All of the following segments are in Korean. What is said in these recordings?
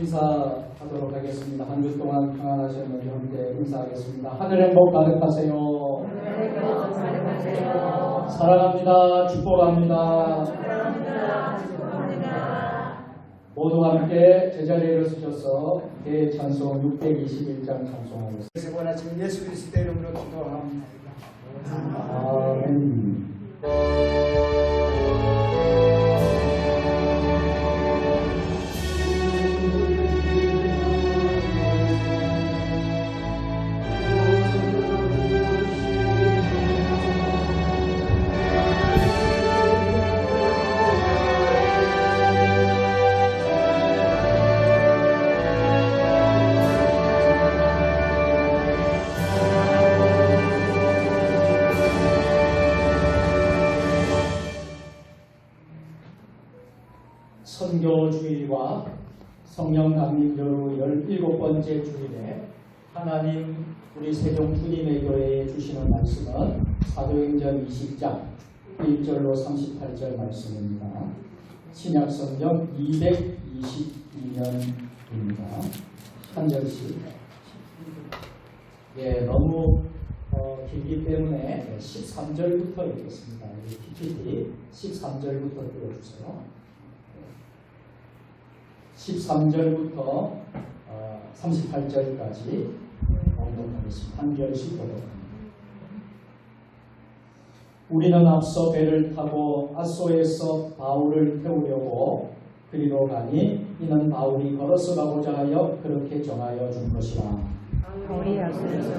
인사하도록 하겠습니다. 한 주 동안 평안하셨는지 함께 인사하겠습니다. 하늘의 복 가득하세요. 사랑합니다. 축복합니다. 모두 함께 제자리에 일어서셔서 대찬송 621장 찬송하겠습니다. 세번 아침 예수 그리스도 이름으로 기도합니다. 아멘. 선교주일과 성령 감리교로 17번째 주일에 하나님 우리 세종 주님의 교회에 주시는 말씀은 사도행전 20장 1절로 38절 말씀입니다. 신약성경 222년입니다. 한 절씩. 너무 길기 때문에 13절부터 읽겠습니다. PPT 13절부터 띄워주세요. 13절부터 38절까지 공독하겠습니다. 한 절씩 보도록 합니다. 우리는 앞서 배를 타고 아소에서 바울을 태우려고 그리로 가니 이는 바울이 걸어서 가고자 하여 그렇게 정하여 준 것이라. 바울이 아소에서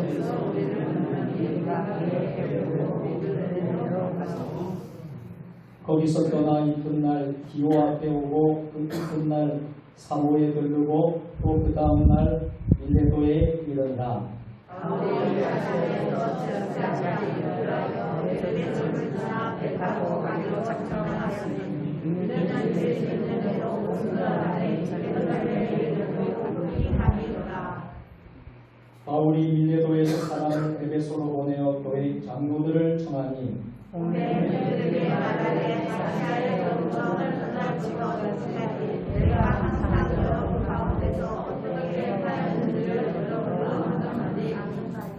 우리를 만나니 우리가 그를 태우고 그들로 가서 거기서 떠나 이튿날 기호 앞에 오고 그 이튿날 사모에 들르고 또 그 다음날 밀레도에 이르니라. 바울이 아소에서 제자까지 이르러 베드로를 떠나 배 타고 가기로 작정하였으니 이들은 그의 대로 공전하되 베드로를 이르고 함이로라. 바울이 밀레도에서 사람을 에베소로 보내어 교회 장로들을 청하니 공회들에게 말하되 아시아의 영광을 전달치고 연습하니 내가 항상 여러분 가운데서 어떻게 하였는지를 여러분으로 한번하니 아멘하니.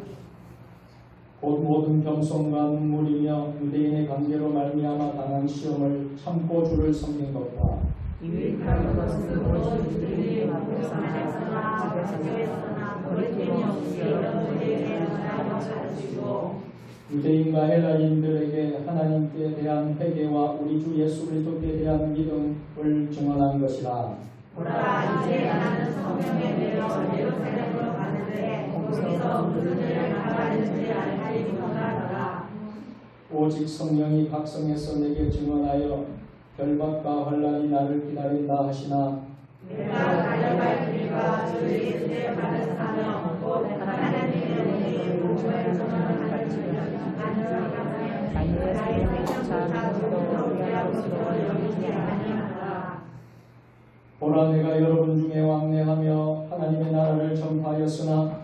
곧 모든 겸손과 눈물이며 유대인의 관계로 말미암아 당한 시험을 참고 주를 섬긴 것과 유익한 것으로 주들이 목상에서나 집에서나 거리낌이 없이 여러분에게 하나님을 가르치고 유대인과 헬라인들에게 하나님께 대한 회개와 우리 주 예수 그리스도께 대한 믿음을 증언한 것이라. 보라 이제 나는 성령에 대해 예루살렘으로 가는데 거기서 무슨 일을 당하는지 알지 못하노라. 오직 성령이 각성해서 내게 증언하여 결박과 환난이 나를 기다린다 하시나 내가 달려갈 길과 주 예수의 받은 사명 곧 하나님의 은혜의 공부의 전을 가르치며 나는 나의 생명조차 부끄러워하고도 여기지 아니하노라. 보라 내가 여러분 중에 왕래하며 하나님의 나라를 전파하였으나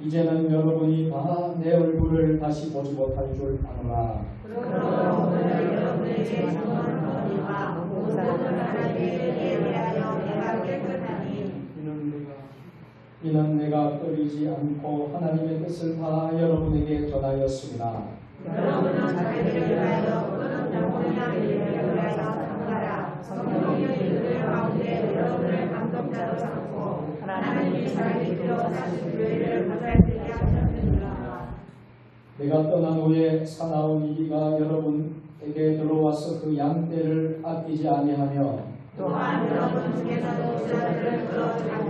이제는 여러분이 다 내 얼굴을 다시 보지 못할 줄 아노라. 그러므로 오늘 여러분에게 증언하노니와 모든 하나님께 대하여 내가 깨끗하니 이는 내가 꺼리지 않고 하나님의 뜻을 다 여러분에게 전하였습니다. 여러분은 자기를 위하여 또는 영혼이나 미래를 위하여 삼가라. 성령이 이들 가운데 여러분을 감독자로 삼고 하나님이 자기 필요하신 교회를 보살피게 하셨느니라. 내가 떠난 후에 사나운 이리가 여러분에게 들어와서 그 양떼를 아끼지 아니하며 또한 여러분 중에서도 저들을 끌어들이는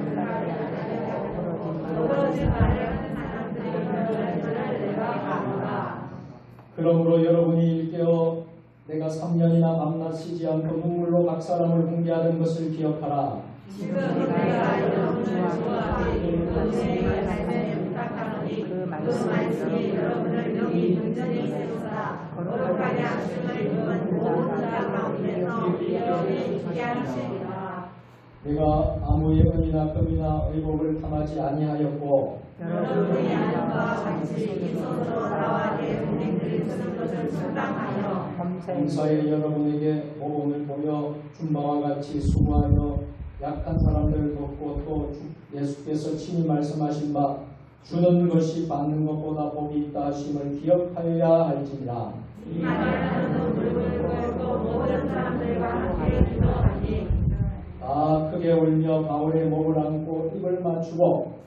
떨어진 말을 하는 사람들이 있는 줄을 내가 아노라. 그러므로 여러분이 일깨어 내가 3년이나 밤낮 쉬지 않고 눈물로 각 사람을 훈계하는 것을 기억하라. 지금 내가 여러분을 좋아하기 은혜의 말씀에 부탁하노니 그 말씀이 여러분을 영이 온전히 세우사 거룩하게 하심을 입은 모든 자 가운데서 영이 있게 하시리라. 내가 아무의 은이나 금이나 의복을 탐하지 아니하였고 여러분의 하나님과 같이 이 손으로 나와 내 동행들이 주는 것을 감당하여 범사에 여러분에게 복음을 보여 준바와 같이 수고하여 약한 사람들 돕고 또 예수께서 친히 말씀하신 바 주는 것이 받는 것보다 복이 있다 하심을 기억하여야 할지니라. 이 말하는 또 모든 사람들과 함께 기도하니 크게 울며 바울의 목을 안고 입을 맞추고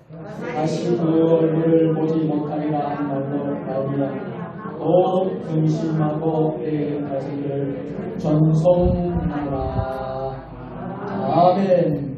다시 그 얼굴을 보지 못하리라 한 말로 말미암아 또 근심하고 때리는 자들을 전송하라. 아멘.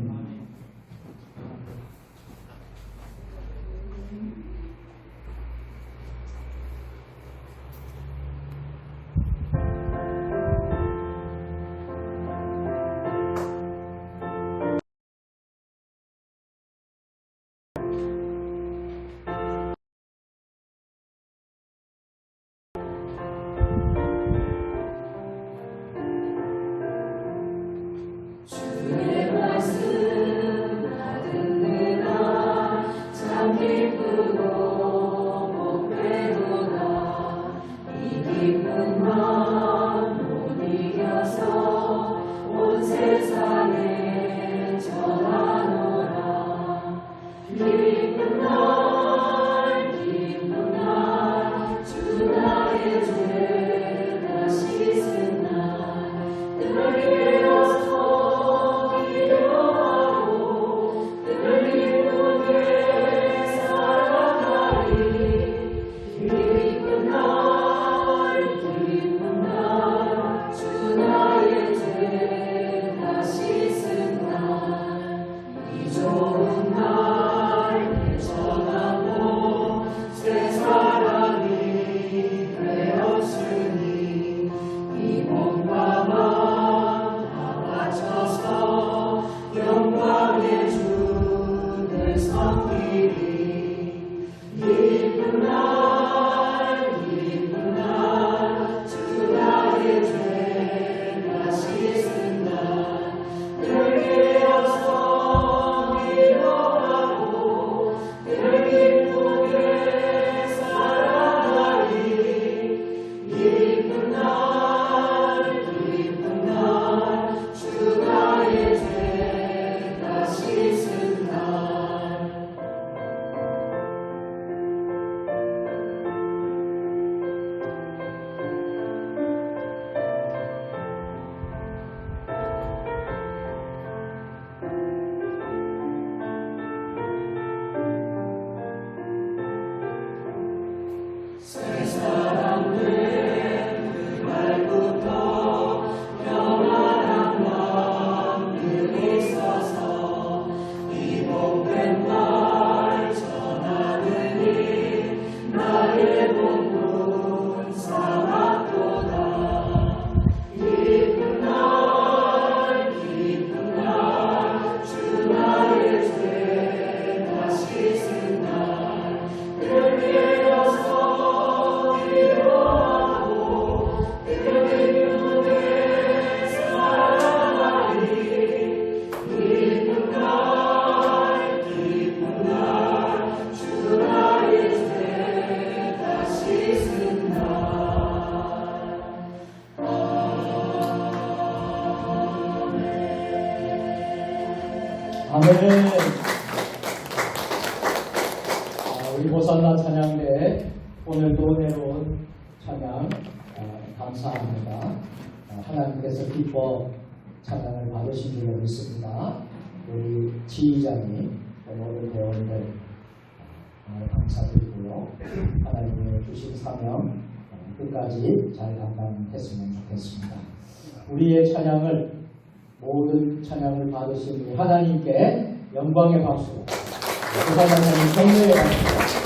아멘. 우리 호산나 찬양대 오늘도 내려온 찬양 감사합니다. 하나님께서 기뻐 찬양을 받으신 줄로 믿습니다. 우리 지휘자님 모든 회원들 감사드리고요. 하나님의 주신 사명 끝까지 잘 감당했으면 좋겠습니다. 우리의 찬양을 모든 찬양을 받으신 우리 하나님께 영광의 박수, 하나님 성례의 박수.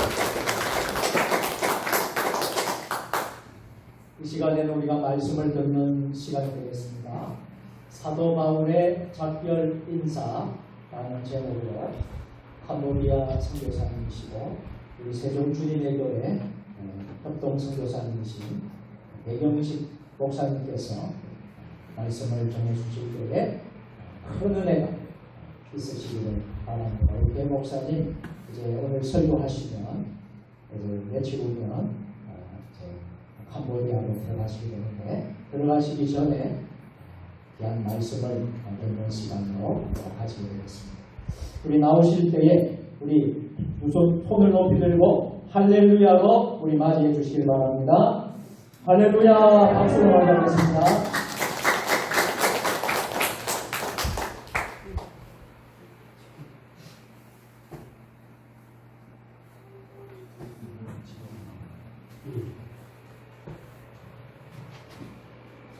이 시간에는 우리가 말씀을 듣는 시간이 되겠습니다. 사도 바울의 작별 인사라는 제목으로 캄보디아 선교사님이시고 우리 세종주님의 교회 협동 선교사님이신 배경식 목사님께서 말씀을 전해주실 때에 큰 은혜가 있으시기를 바랍니다. 우리 배 목사님 이제 오늘 설교하시면 이제 며칠 후면 캄보디아로 들어가시게 되는데 들어가시기 전에 대한 말씀을 듣는 시간으로 가지게 되겠습니다. 우리 나오실 때에 우리 우선 손을 높이 들고 할렐루야로 우리 맞이해 주시길 바랍니다. 할렐루야 박수로 맞이하겠습니다.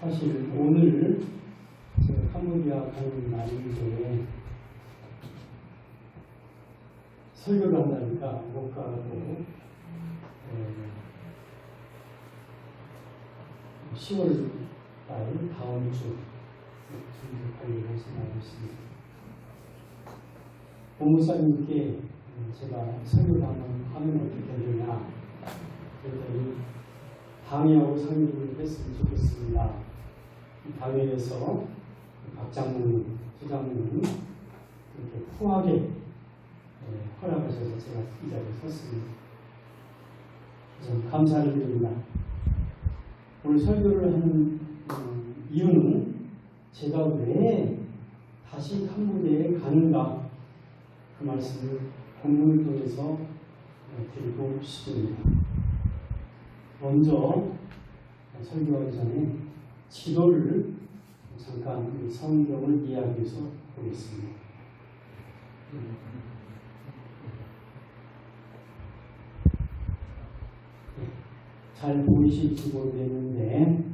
사실 오늘 제가 캄보디아 가는 날인데 설교를 한다니까 못 가고 10월 달 다음 주 준비하려고 생각하고 있습니다. 본무사님께 제가 설교를 한번 하면 어떻게 되느냐 그랬더니 당회하고 상의를 했으면 좋겠습니다. 이 당회에서 박 장로님, 부장로님 이렇게 후하게 허락하셔서 제가 이 자리에 섰습니다. 그래서 감사를 드립니다. 오늘 설교를 하는 이유는 제가 왜 다시 캄보디아에 가는가 그 말씀을 본문을 통해서 드리고 싶습니다. 먼저 설교하기 전에 지도를 잠깐 성경을 이해하기 위해서 보겠습니다. 잘 보이실지 모르겠는데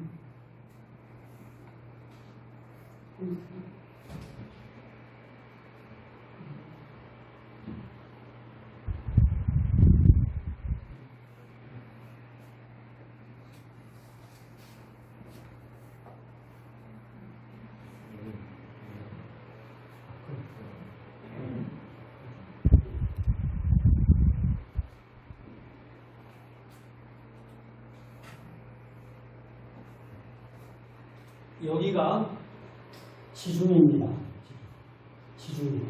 여기가 지중해입니다. 지중해.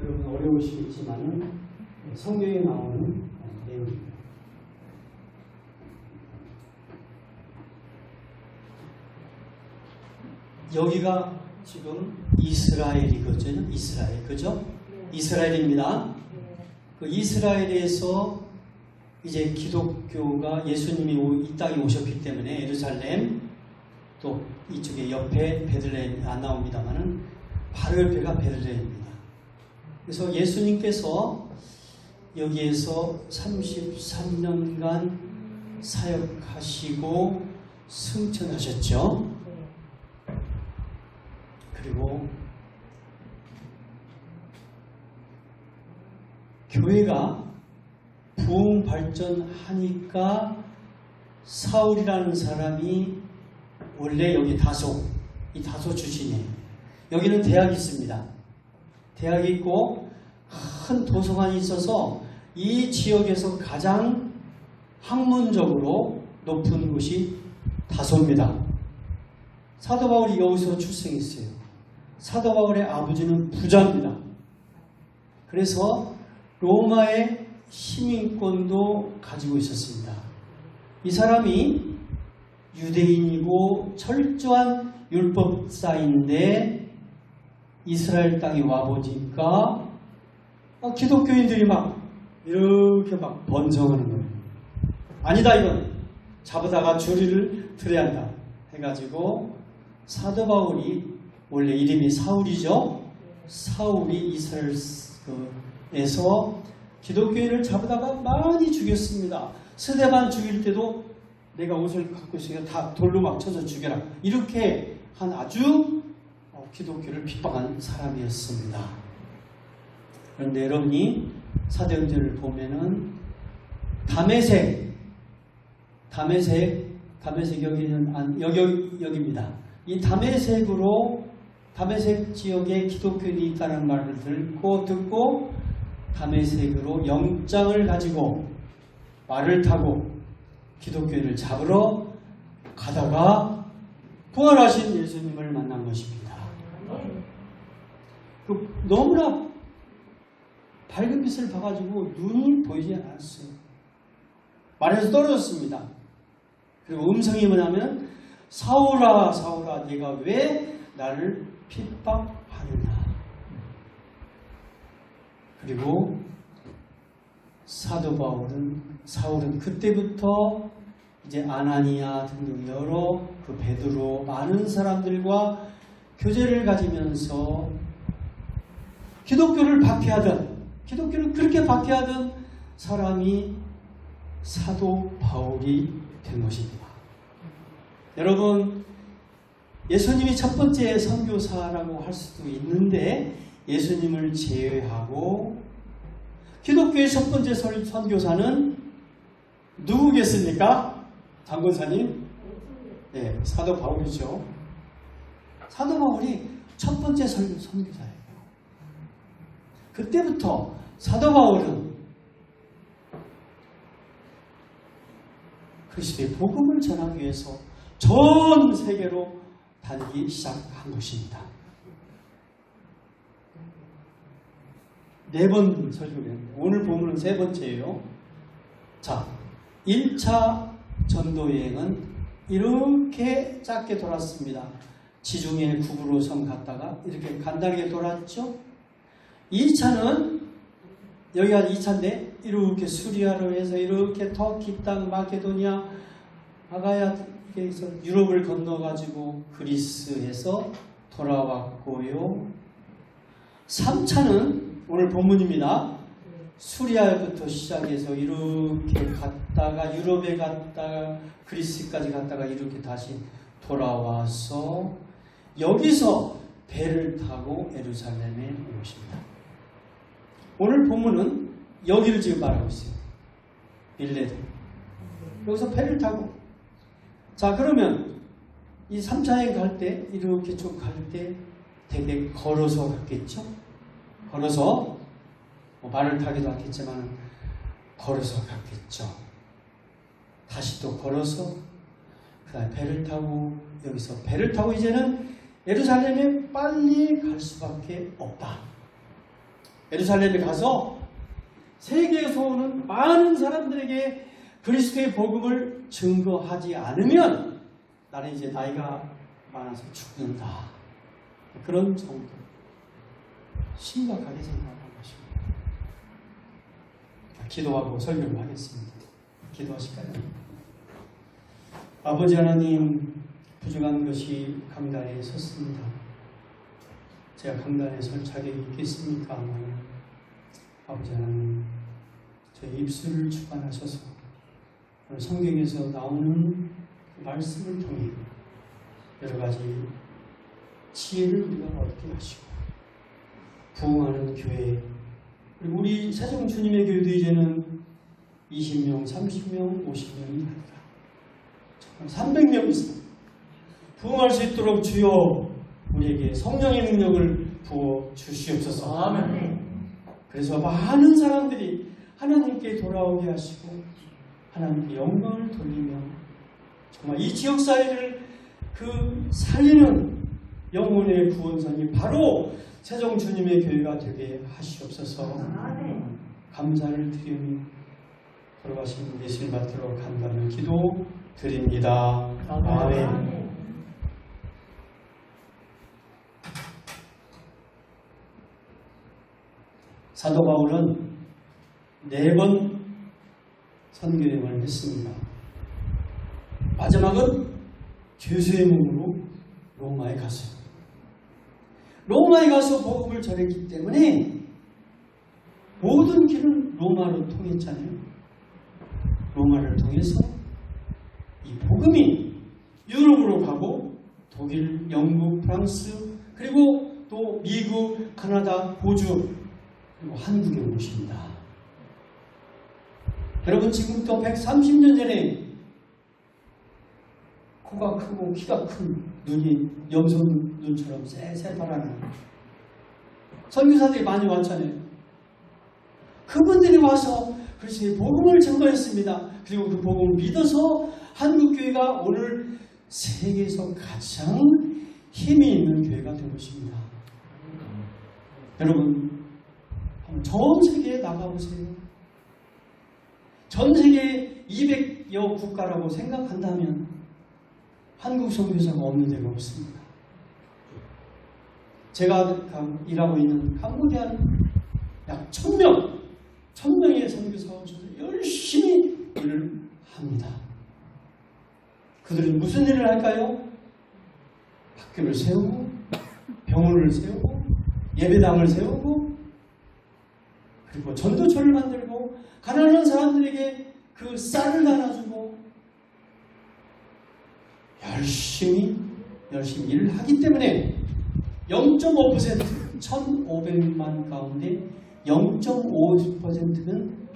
여러분 어려우시겠지만 성경에 나오는 내용입니다. 여기가 지금 이스라엘이거든요. 이스라엘, 그죠? 이스라엘입니다. 그 이스라엘에서 이제 기독교가 예수님이 이 땅에 오셨기 때문에 예루살렘 또 이쪽에 옆에 베들레헴이 안 나옵니다만은 바로 옆에가 베들레헴입니다. 그래서 예수님께서 여기에서 33년간 사역하시고 승천하셨죠. 그리고 교회가 부흥 발전하니까 사울이라는 사람이 원래 여기 이 다소 출신이에요. 여기는 대학이 있습니다. 대학이 있고 큰 도서관이 있어서 이 지역에서 가장 학문적으로 높은 곳이 다소입니다. 사도 바울이 여기서 출생했어요. 사도 바울의 아버지는 부자입니다. 그래서 로마의 시민권도 가지고 있었습니다. 이 사람이 유대인이고 철저한 율법사인데 이스라엘 땅에 와보니까 기독교인들이 이렇게 번성하는 거예요. 아니다, 이건 잡아다가 주리를 들여야 한다 해가지고 사도 바울이 원래 이름이 사울이죠. 사울이 이스라엘에서 기독교인을 잡아다가 많이 죽였습니다. 스데반 죽일 때도 내가 옷을 갖고 있으니까 다 돌로 쳐서 죽여라. 이렇게 한 아주 기독교를 핍박한 사람이었습니다. 그런데 여러분이 사도행전을 보면은 다메섹 여기는 여기입니다. 이 다메섹 지역에 기독교인이 있다는 말을 듣고 다메섹으로 영장을 가지고 말을 타고 기독교인을 잡으러 가다가 부활하신 예수님을 만난 것입니다. 너무나 밝은 빛을 봐가지고 눈이 보이지 않았어요. 말에서 떨어졌습니다. 그리고 음성이 뭐냐면 사울아 사울아 네가 왜 나를 핍박하느냐. 그리고 사도 사울은 그때부터 이제 아나니아 등등 여러 그 베드로 많은 사람들과 교제를 가지면서 기독교를 그렇게 박해하던 사람이 사도 바울이 된 것입니다. 여러분, 예수님이 첫 번째 선교사라고 할 수도 있는데 예수님을 제외하고 기독교의 첫 번째 선교사는 누구겠습니까? 장권사님? 네, 사도 바울이죠. 사도 바울이 첫 번째 선교사예요. 그때부터 사도 바울은 그리스도의 복음을 전하기 위해서 전 세계로 다니기 시작한 것입니다. 4번 설교했는데 오늘 본문은 3번째예요. 자, 1차 전도여행은 이렇게 짧게 돌았습니다. 지중해 구브로섬 갔다가 이렇게 간단하게 돌았죠. 2차는 여기가 2차인데 이렇게 수리아로 해서 이렇게 터키 땅 마케도니아 아가야에서 유럽을 건너가지고 그리스에서 돌아왔고요. 3차는 오늘 본문입니다. 수리아부터 시작해서 이렇게 갔다가 유럽에 갔다가 그리스까지 갔다가 이렇게 다시 돌아와서 여기서 배를 타고 예루살렘에 온 것입니다. 오늘 본문은 여기를 지금 말하고 있어요. 빌레드. 여기서 배를 타고. 자, 그러면 이 3차행 갈 때 이렇게 쭉 갈 때 되게 걸어서 갔겠죠? 걸어서 말을 타기도 하겠지만 걸어서 갔겠죠. 다시 또 걸어서 그 다음에 배를 타고 여기서 배를 타고 이제는 예루살렘에 빨리 갈 수밖에 없다. 예루살렘에 가서 세계에서 오는 많은 사람들에게 그리스도의 복음을 증거하지 않으면 나는 이제 나이가 많아서 죽는다. 그런 정도 심각하게 생각한 것입니다. 기도하고 설교를 하겠습니다. 기도하실까요? 아버지 하나님, 부족한 것이 강단에 섰습니다. 제가 강단에 설 자격이 있겠습니까? 아버지 하나님, 저의 입술을 주관하셔서 오늘 성경에서 나오는 그 말씀을 통해 여러 가지 지혜를 우리가 얻게 하시고 부흥하는 교회, 그리고 우리 세종 주님의 교회도 이제는 20명, 30명, 50명이 아니라 300명 이상 부흥할 수 있도록 주여 우리에게 성령의 능력을 부어 주시옵소서. 아멘. 그래서 많은 사람들이 하나님께 돌아오게 하시고 하나님께 영광을 돌리며 정말 이 지역사회를 그 살리는 영혼의 구원선이 바로 세종 주님의 교회가 되게 하시옵소서. 아멘. 감사를 드리며 돌아가신 예수를 받들어 간다는 기도 드립니다. 아멘. 아멘. 사도 바울은 4번 선교여행을 했습니다. 마지막은 죄수의 몸으로 로마에 갔어요. 로마에 가서 복음을 전했기 때문에 모든 길은 로마로 통했잖아요. 로마를 통해서 이 복음이 유럽으로 가고 독일, 영국, 프랑스, 그리고 또 미국, 카나다, 호주, 그리고 한국에 온 것입니다. 여러분, 지금부터 130년 전에 코가 크고 키가 큰 눈이 염소 눈처럼 새파랗게 선교사들이 많이 왔잖아요. 그분들이 와서 그리스도의 복음을 증거했습니다. 그리고 그 복음을 믿어서 한국교회가 오늘 세계에서 가장 힘이 있는 교회가 된 것입니다. 여러분, 전 세계에 나가보세요. 전 세계 200여 국가라고 생각한다면 한국 선교사가 없는 데가 없습니다. 제가 일하고 있는 캄보디아는 약 1000명의 선교사가 열심히 일을 합니다. 그들은 무슨 일을 할까요? 학교를 세우고 병원을 세우고 예배당을 세우고 그리고 전도처를 만들고 가난한 사람들에게 그 쌀을 나눠주고 열심히 일을 하기 때문에 0.5% 1,500만 가운데 0.5%는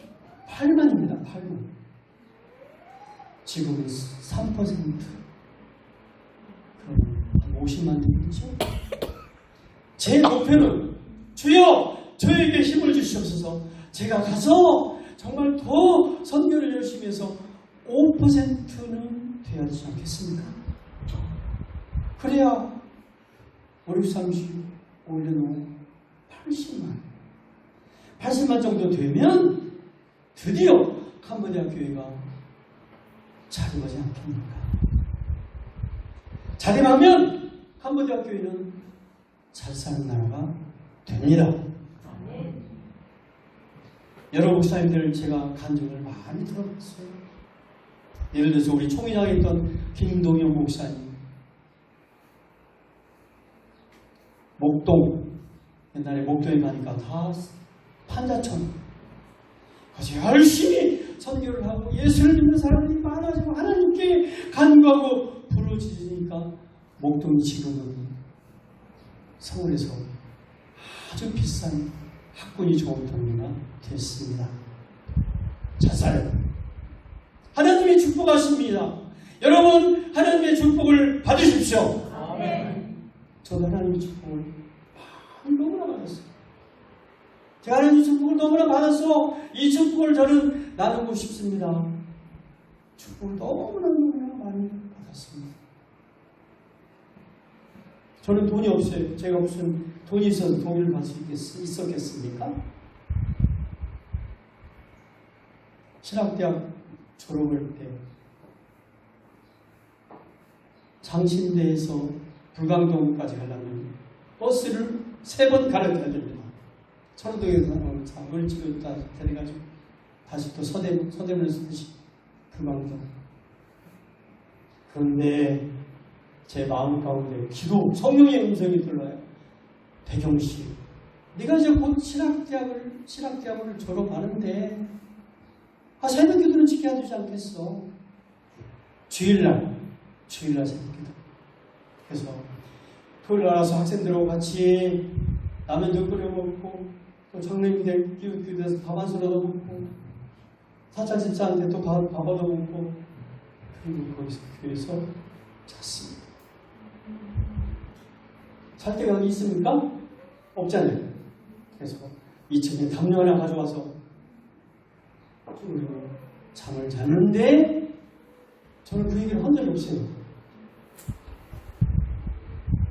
8만입니다. 8만. 지금은 3%. 그럼 한 50만 되겠죠? 제 목표는 주여 저에게 힘을 주시옵소서. 제가 가서 정말 더 선교를 열심히 해서 5%는 돼야 되지 않겠습니까? 그래야 530 올려놓은 80만 정도 되면 드디어 캄보디아 교회가 자립하지 않겠습니까? 자립하면 캄보디아 교회는 잘 사는 나라가 됩니다. 여러 목사님들 제가 간증을 많이 들어봤어요. 예를 들어서 우리 총회장에 있던 김동영 목사님, 목동, 옛날에 목동에 가니까 다 판자촌. 그래서 열심히 선교를 하고 예수를 믿는 사람들이 많아지고 하나님께 간구하고 부르짖으니까 목동이 지금은 서울에서 아주 비싼 학군이 좋은 동네가 됐습니다. 자살. 하나님의 축복하십니다. 여러분 하나님의 축복을 받으십시오. 저도 하나님의 축복을 너무나 받았어요. 제가 하나님의 축복을 너무나 받아서 이 축복을 저는 나누고 싶습니다. 축복을 너무나 많이 받았습니다. 저는 돈이 없어요. 제가 무슨 돈이 있어서 독일을 갈 수 있었겠습니까? 신학대학 졸업할 때 장신대에서 불광동까지 가려면 버스를 3번 갈아타야 됩니다. 철호동에서 을지로 데려가지고 다시 또 서대문에서 다시 불광동. 그런데 제 마음 가운데 기도, 성령의 음성이 들려요. 대경씨, 네가 이제 곧 신학대학을 졸업하는데 새벽 기도는 지켜야 되지 않겠어? 주일날 새벽 기도. 그래서 토요일 알아서 학생들하고 같이 라면도 끓여 먹고 또 장로님들 기도해서 밥 한 술 얻어 먹고 사찰 집사한테 또 밥 얻어 먹고 그리고 거기서 교회에서 잤습니다. 잘 때가 있습니까? 없잖아요. 그래서 2층에 담요 하나 가져와서 그리고 잠을 잤는데 저는 그 얘기를 한 적이 없어요.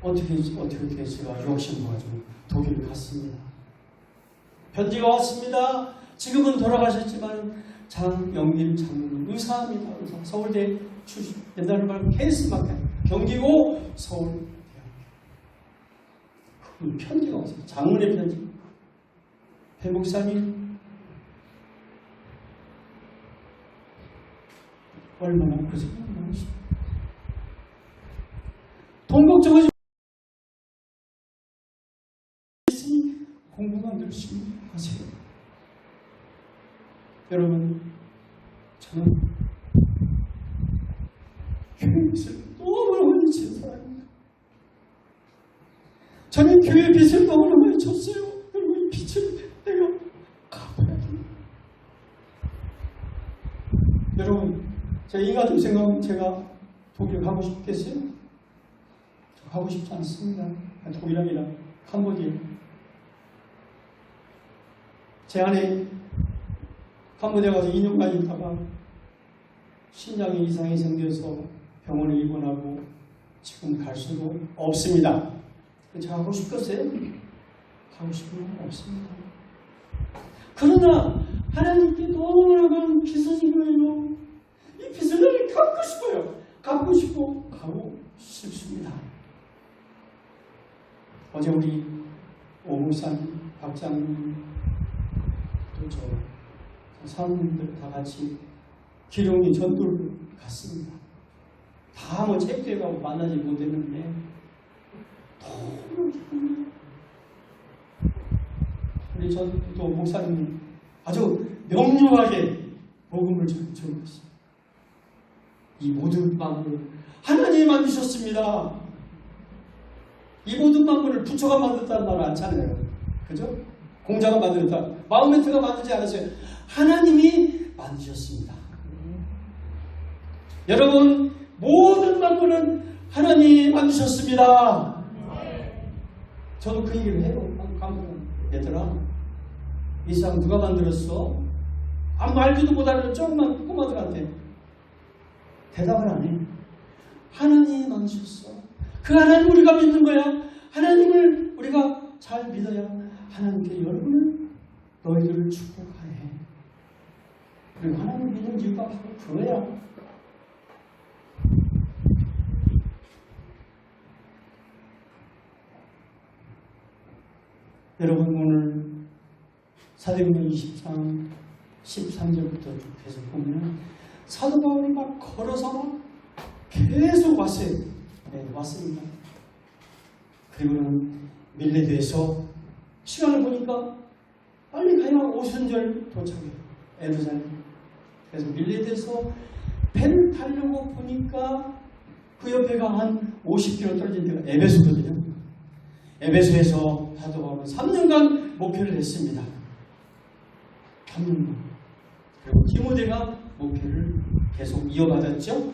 어떻게 제가 유학시험 가지고 독일을 갔습니다. 편지가 왔습니다. 지금은 돌아가셨지만 장영길 장로님 의사입니다. 의사. 서울대 출신. 옛날에 말하면 케이스마켓 경기고 서울대학교. 그 편지가 왔어요. 장문의 편지. 배 목사님 얼마나 고생이 많으십니까? 돈 걱정하지 있으니 공부만 열심히 하세요. 여러분, 저는 교회 빚을 너무나 많이 진 사람입니다. 저는 교회 빚을 너무나 많이 졌어요. 그리고 이 빚을 내가 갚아야 됩니다. 여러분, 제 인간적 생각은 제가 독일 가고 싶겠어요? 저 가고 싶지 않습니다. 독일이 아니라 캄보디아. 제 안에 캄보디아 가서 2년간 있다가 신장에 이상이 생겨서 병원에 입원하고 지금 갈 수도 없습니다. 제가 가고 싶겠어요? 가고 싶은 건 없습니다. 그러나 하나님께 너무나 많은 빚을 진 거예요. 이 빚을 갚고 싶어요. 갚고 싶고 하고 싶습니다. 어제 우리 오목사님, 박장님, 또 저 사모님들 다 같이 기룡이 전도를 갔습니다. 다 뭐 체육대회 가고 만나지 못했는데 너무 기쁩니다. 우리 전도 목사님 아주 명료하게 복음을 전했습니다. 이 모든 만물을 하나님이 만드셨습니다. 이 모든 만물을 부처가 만들었다는 말을 않잖아요. 그죠? 공자가 만들었다. 마호메트가 만들지 않았어요. 하나님이 만드셨습니다. 여러분, 모든 만물은 하나님이 만드셨습니다. 저도 그 얘기를 해요. 얘들아, 이 세상 누가 만들었어? 아무 알지도 못하는 조그만 꼬마들한테 대답을 안 해. 하나님이 만드셨어. 그 하나님 우리가 믿는 거야. 하나님을 우리가 잘 믿어야 하나님께 너희들을 축복하네. 그리고 하나님 믿는 이유가 바로 그거야. 여러분, 오늘 사도행전 23, 13절부터 쭉 계속 보면 사도 바울이 막 걸어서 막 계속 왔어요. 네, 왔습니다. 그리고는 밀레드에서 시간을 보니까 빨리 가야 오순절 도착해요. 예루살렘. 그래서 밀레드에서 배를 타려고 보니까 그 옆에가 한 50km 떨어진 데가 에베소거든요. 에베소에서 사도 바울은 3년간 목회를 했습니다. 3년간. 그리고 디모데가 목회를 계속 이어받았죠.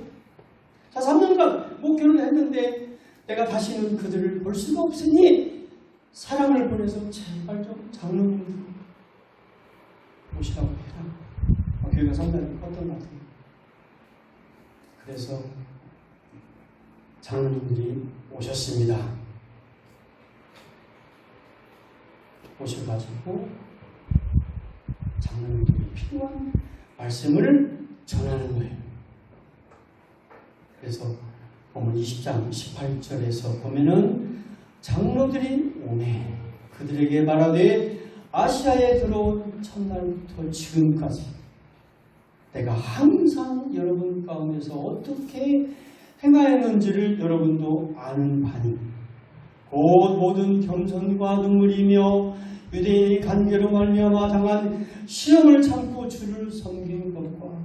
자, 3년간 목회를 했는데 내가 다시는 그들을 볼 수가 없으니 사랑을 보내서 제발 좀 장로님들 오시라고 해라. 교회가 상당히 컸던 것 같아요. 그래서 장로님들이 오셨습니다. 오셔가지고 장로님들이 필요한 말씀을 전하는 거예요. 그래서 오늘 20장 18절에서 보면은 장로들이 오매 그들에게 말하되 아시아에 들어온 첫날부터 지금까지 내가 항상 여러분 가운데서 어떻게 행하였는지를 여러분도 아는 바니 곧 모든 겸손과 눈물이며 유대인이 관계로 말미암아 당한 시험을 참고 주를 섬긴 것과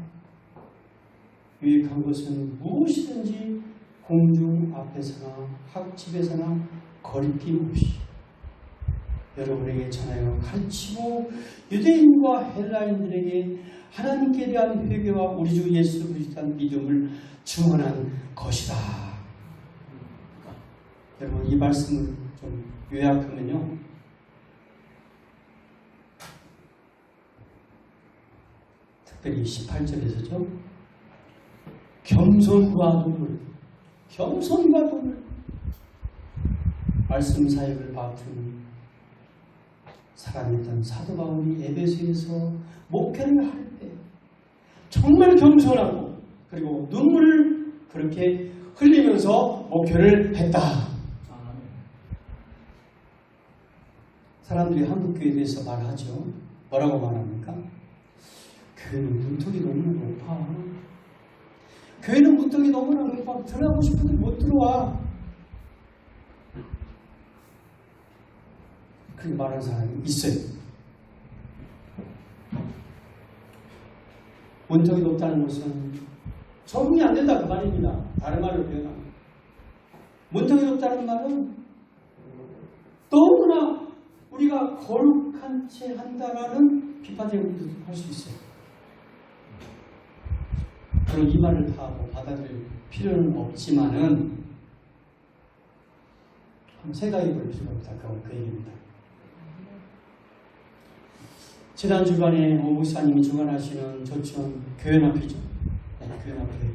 유익한 것은 무엇이든지 공중 앞에서나 학집에서나 거리낌 없이 여러분에게 전하여 가르치고 유대인과 헬라인들에게 하나님께 대한 회개와 우리 주 예수 그리스도에 대한 믿음을 증언한 것이다. 여러분, 이 말씀을 좀 요약하면요, 특별히 18절에서죠, 겸손과 눈물, 말씀 사역을 맡은 사람이었던 사도 바울이 에베소에서 목회를 할 때 정말 겸손하고 그리고 눈물을 그렇게 흘리면서 목회를 했다. 사람들이 한국교회에 대해서 말하죠. 뭐라고 말합니까? 교회는 문턱이 너무 높아. 교회는 문턱이 너무나 높아. 들어가고 싶은데 못 들어와. 그렇게 말하는 사람이 있어요. 문턱이 높다는 것은 적응이 안 된다 그 말입니다. 다른 말로 표현하면 문턱이 높다는 말은 너무나 우리가 거룩한 채 한다라는 비판적으로 할 수 있어요. 그럼 이 말을 다 받아들일 필요는 없지만은 한번 생각해 볼 필요가 없다. 그 얘기입니다. 지난 주간에 목사님이 주관하시는 저천 교연합회죠. 네, 교연합회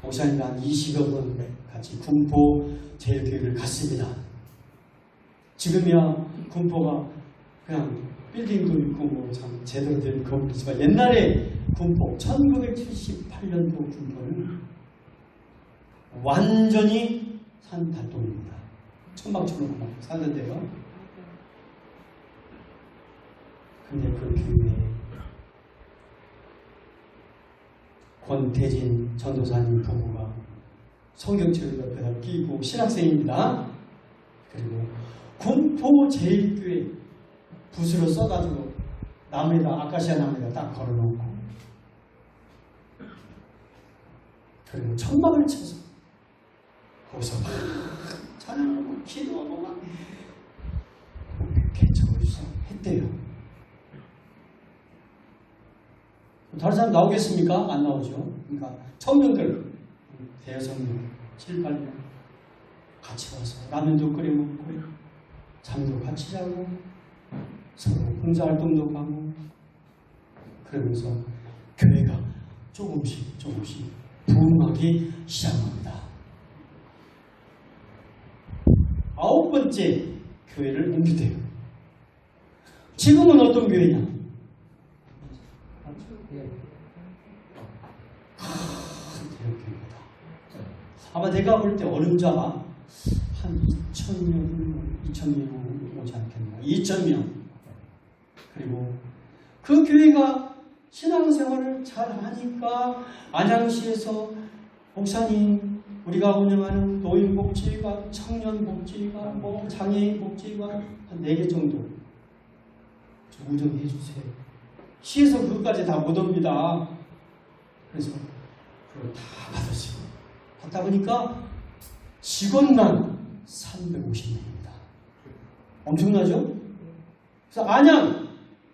목사님과 한 20여 분 같이 군포 제일교회를 갔습니다. 지금이야 군포가 그냥 빌딩도 있고 뭐 참 제대로 된 건물이지만 옛날에 군포 1978년도 군포는 완전히 산 달동입니다. 천막처럼 샀는데요. 근데 그 교회에 권태진 전도사님 부부가 성경책을 옆에다 끼고 신학생입니다. 그리고 군포 제일교회 붓으로 써가지고 나무에다 아카시아 나무에다 딱 걸어놓고 그리고 천막을 쳐서 거기서 막 찬양하고 기도하고 막 개척을 했대요. 다른 사람 나오겠습니까? 안 나오죠. 그러니까 청년들 대여섯 명, 7, 8명 같이 와서 라면도 끓여 먹고 잠도 같이 자고 서로 봉사활동도 하고 그러면서 교회가 조금씩 부흥하기 시작합니다. 9번째 교회를 옮기대요. 지금은 어떤 교회냐? 대학교입니다. 아마 내가 볼 때 어른자가 한 2,000명 오지 않겠나. 2,000명. 그리고 그 교회가 신앙생활을 잘 하니까 안양시에서 목사님 우리가 운영하는 노인복지관, 청년복지관, 장애인복지관 한 4개 정도 운영해 주세요. 시에서 그것까지 다 못 옵니다. 그래서 그걸 다 받았어요. 받다 보니까 직원만 350명입니다. 엄청나죠? 그래서 안양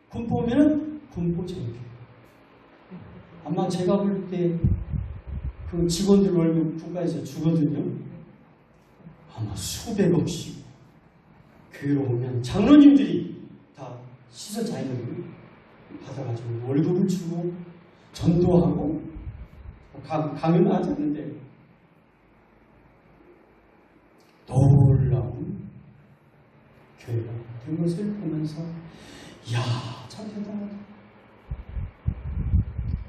군포면은 군포제일교회. 아마 제가 볼 때 그 직원들 월급 국가에서 주거든요. 아마 수백억씩 교회로 오면 장로님들이 다 시설 자격을 받아가지고 월급을 주고 전도하고 강연을 하지 않는데 놀라운 교회가 된 것을 보면서 이야 참 대단하다.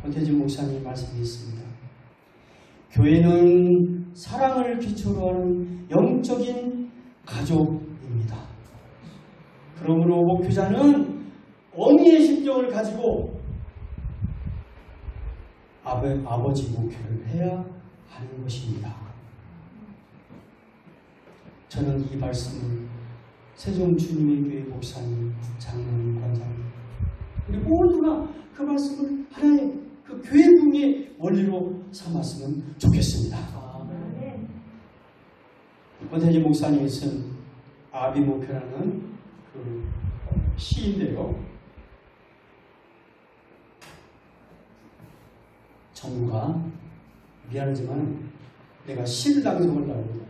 권태진 목사님 말씀이 있습니다. 교회는 사랑을 기초로 하는 영적인 가족입니다. 그러므로 목회자는 어미의 심정을 가지고 아버지 목회를 해야 하는 것입니다. 저는 이 말씀을 세종 주님의 교회 목사님, 장로님, 관장님 그리고 모두가 그 말씀을 하나의 그 교회 부흥의 원리로 삼았으면 좋겠습니다. 권태진 목사님이 쓴 아비목회라는 그 시인데요. 정부가 미안하지만 내가 시를 낭송하려고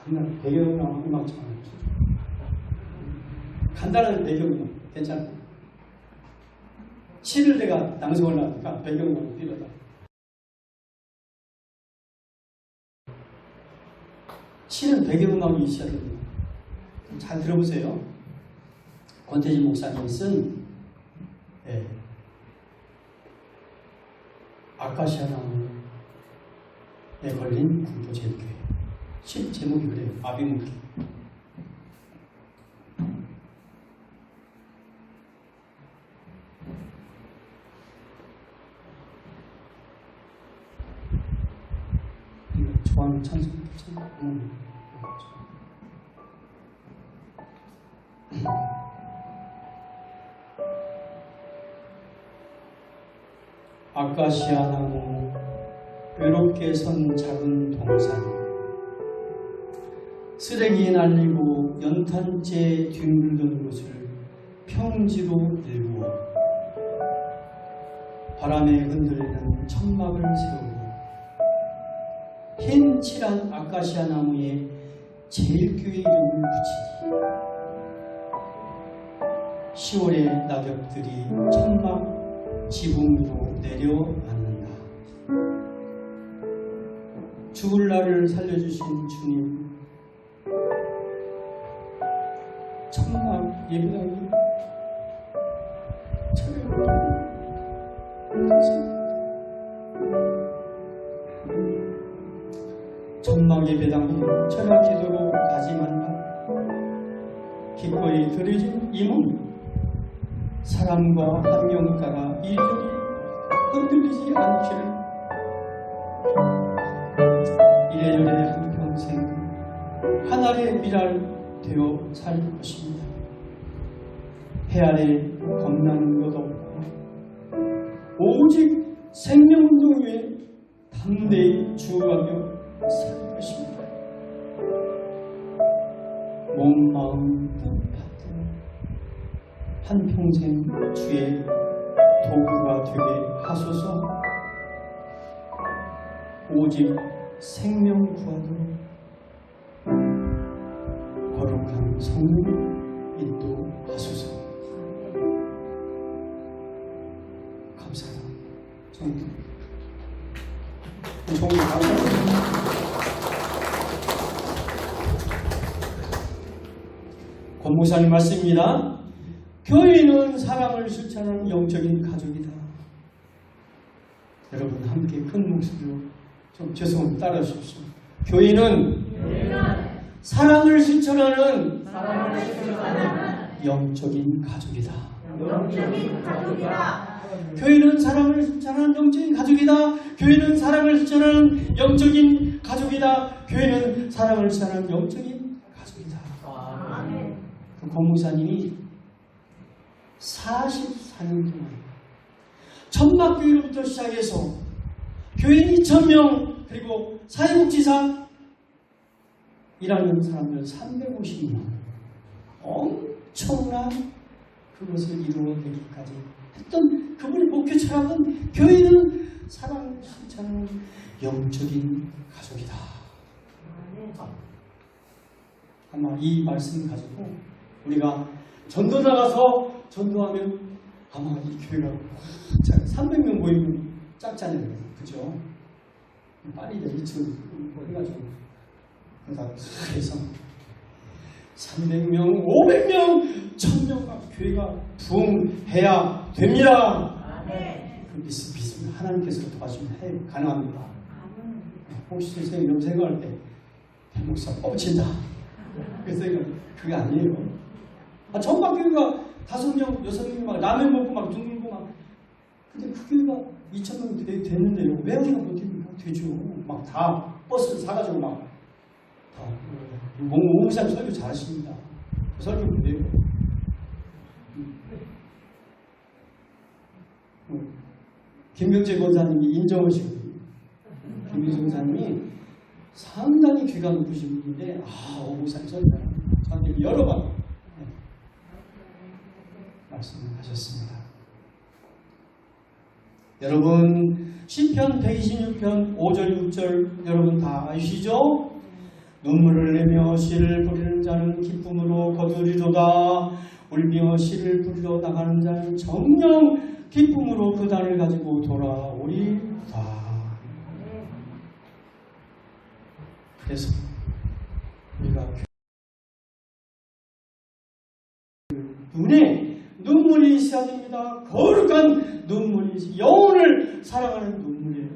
간단한 배경음악 음악처럼 간단한 배경음악 괜찮아. 시를 내가 낭송을 하니까 배경음악이 필요하다. 시는 배경음악이 있어야 됩니다. 잘 들어보세요. 권태진 목사님이 쓴 아카시아 나무에 걸린 군포제일교회. 시 제목이 그래요. 아비목회. 좋아하는 찬송. 아카시아 나무 외롭게 선 작은 동산 쓰레기 날리고 연탄재 뒹굴던 곳을 평지로 일구어 바람에 흔들리는 천막을 세우고 흰 칠한 아카시아 나무에 제일교회 이름을 붙이니 10월의 낙엽들이 천막 지붕 위로 내려앉는다. 죽을 날을 살려주신 주님, 천막 예배당이 차려오고 마지막 예배당에 철학 기도로 다짐한다. 기꺼이 드려진 이 몸, 사람과 환경에 따라 이리저리 흔들리지 않기를 이래저래 한평생 하나의 미랄 되어 살 것입니다. 해 아래 겁나는 것 없고 오직 생명운동 위에 담대히 주어가며 살 것입니다. 몸, 마음, 뜻 한평생 주의 도구가 되게 하소서. 오직 생명 구하도록 거룩한 성령 인도하소서. 감사합니다. 정말 감사합니다. 권목사님 말씀입니다. 교회는 사랑을 실천하는 영적인 가족이다. 여러분 함께 큰 목소리로 좀 죄송합니다. 따라 주십시오. 교회는 사랑을 실천하는 영적인 가족이다. 교회는 사랑을 실천하는 영적인 가족이다. 교회는 사랑을 실천하는 영적인 가족이다. 교회는 사랑을 실천하는 영적인 가족이다. 그 권무사님이 44년 동안 천막교회로부터 시작해서 교인 2,000명 그리고 사회복지사 일하는 사람들 350명 엄청난 그것을 이루어내기까지 했던 그분의 목표 철학은 교회는 사랑을 실천하는 영적인 가족이다. 아마 이 말씀 가지고 우리가 전도 나가서 전도하면 아마 이 교회가 300명 모이면 짝잖아요. 그죠? 빨리 2층 해가지고 그러다 해서 300명, 500명, 1000명 교회가 부흥해야 됩니다. 그 믿음 하나님께서 도와주면 가능합니다. 혹시 선생님 이런 생각할 때 목사 뻥친다. 그래서 그게 아니에요. 전박교회가 5명, 6명 막 라면 먹고 막 둥글고 막 근데 그 교회가 2,000명 됐는데요. 왜 우리가 못합니까? 되죠. 막 다 버스를 사가지고 막 다. 목사님 설교 잘하십니다. 설교 못해요. 김병재 권사님이 인정하시거든요. 김병재 권사님이 상당히 귀가 높으신 분인데 목사님 설교 잘합니다. 저한테 여러 번 말씀을 하셨습니다. 여러분 시편 126편 5절 6절 여러분 다 아시죠? 눈물을 내며 씨를 뿌리는 자는 기쁨으로 거두리로다. 울며 씨를 뿌리러 나가는 자는 정녕 기쁨으로 그 단을 가지고 돌아오리다. 그래서 우리가 눈에 눈물이 있어야 됩니다. 거룩한 눈물이 영혼을 사랑하는 눈물이에요.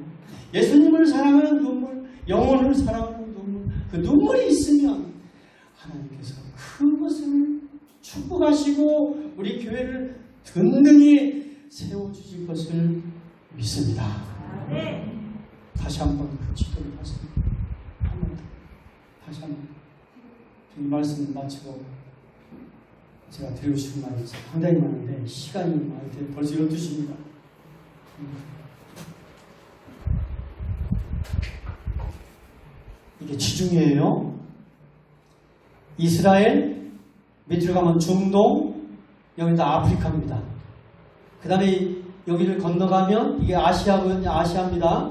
예수님을 사랑하는 눈물, 영혼을 사랑하는 눈물. 그 눈물이 있으면 하나님께서 그것을 축복하시고 우리 교회를 든든히 세워주실 것을 믿습니다. 다시 한번 그 기도를 하십니다. 다시 한번 이 말씀을 마치고 제가 드리고 싶은 말이 상당히 많은데 시간이 많은데 벌써 12시입니다. 이게 지중해예요. 이스라엘, 밑으로 가면 중동, 여기는 다 아프리카입니다. 그 다음에 여기를 건너가면 이게 아시아입니다.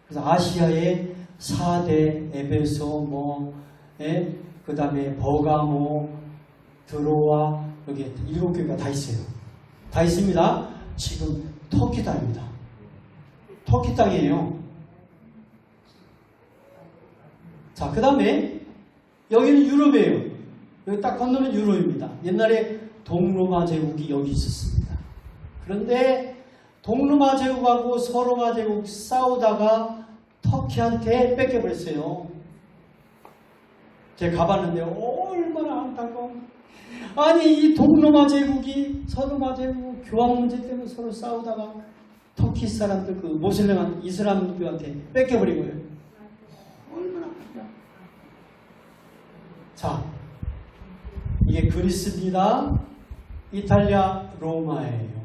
그래서 아시아에 4대 에베소, 그 다음에 버가모, 드로아, 여기 7개가 다 있어요. 다 있습니다. 지금 터키 땅입니다. 터키 땅이에요. 자, 그 다음에 여기는 유럽이에요. 여기 딱 건너면 유럽입니다. 옛날에 동로마 제국이 여기 있었습니다. 그런데 동로마 제국하고 서로마 제국 싸우다가 터키한테 뺏겨버렸어요. 제가 가봤는데 얼마나 안타까워. 아니 이 동로마 제국이 서로마 제국 교황 문제 때문에 서로 싸우다가 터키 사람들 그 모슬렘한 이슬람교한테 뺏겨버린 거예요. 얼마나 아프다. 자, 이게 그리스입니다. 이탈리아 로마예요.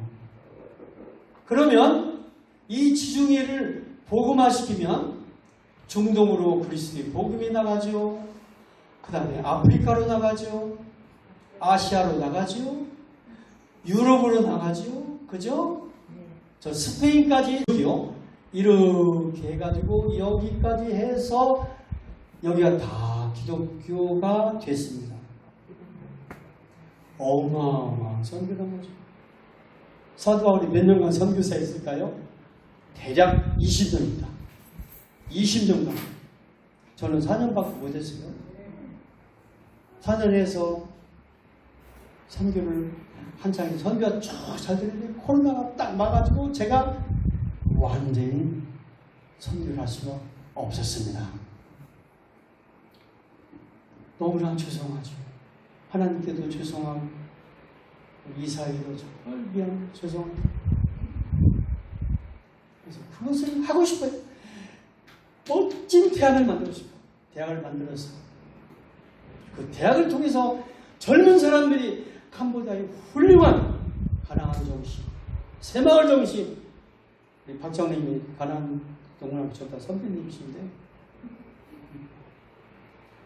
그러면 이 지중해를 복음화시키면 중동으로 그리스도의 복음이 나가죠. 그 다음에 아프리카로 나가죠. 아시아로 나가죠. 유럽으로 나가죠. 그죠? 저 스페인까지요. 이렇게 해가지고 여기까지 해서 여기가 다 기독교가 됐습니다. 어마어마한 선교가 뭐죠? 사도 바울이 몇 년간 선교사 했을까요? 대략 20년입니다. 20년간. 저는 4년밖에 못했어요. 4년 해서 선교를 한창 선교가 쭉 잘 되는데 코로나가 딱 막아가지고 제가 완전히 선교를 할 수가 없었습니다. 너무나 죄송하죠. 하나님께도 죄송하고 이사회도 정말 미안 죄송합니다. 그래서 그것을 하고 싶어요. 멋진 대학을 만들고 싶어요. 대학을 만들어서 그 대학을 통해서 젊은 사람들이 캄보디아의 훌륭한 가나안 정신, 새마을 정신, 우리 박장님이 가나안 동문학 전다 선배님이신데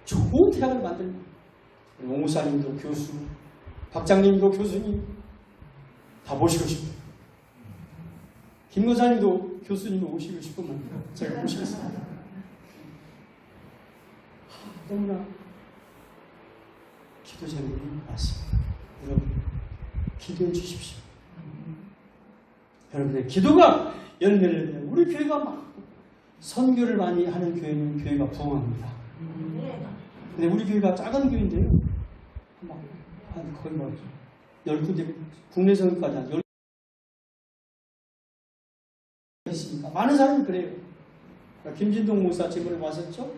좋은 대학을 만들고 옹사님도 교수, 박장님도 교수님 다 모시고 싶어요. 김무사님도 교수님이 오시고 싶으면 제가 모시겠습니다. 너무나 기도 제목이 맞습니다. 여러분 기도해 주십시오. 여러분의 기도가 열매를 내면 우리 교회가 막 선교를 많이 하는 교회는 교회가 부흥합니다. 근데 우리 교회가 작은 교회인데요. 거의 뭐 12군데 국내 선교까지 한 10군데 있습니다. 많은 사람이 그래요. 김진동 목사 집으로 왔었죠?